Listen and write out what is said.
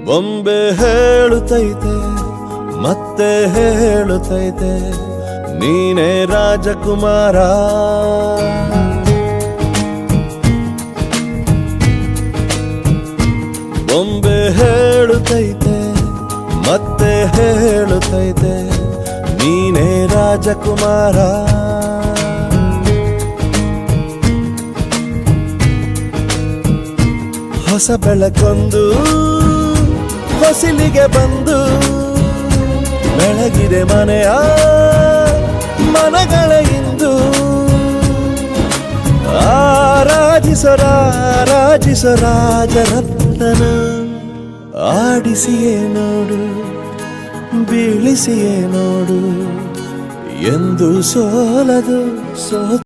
ಬೊಂಬೆ ಹೇಳುತ್ತೈತೆ ಮತ್ತೆ ಹೇಳುತ್ತೈತೆ ನೀನೇ ರಾಜಕುಮಾರ. ಬೊಂಬೆ ಹೇಳುತ್ತೈತೆ ಮತ್ತೆ ಹೇಳುತ್ತೈತೆ ನೀನೇ ರಾಜಕುಮಾರ. ಹೊಸ ಬೆಳಕೊಂದು ಹೊಸಿಲಿಗೆ ಬಂದು ಬೆಳಗಿದೆ ಮನೆಯ ಮನಗಳ ಇಂದು. ಆರಾಧಿಸೋ ರಾಜರತ್ನನ ಆಡಿಸಿಯೇ ನೋಡು ಬೀಳಿಸಿಯೇ ನೋಡು ಎಂದು ಸೋಲದು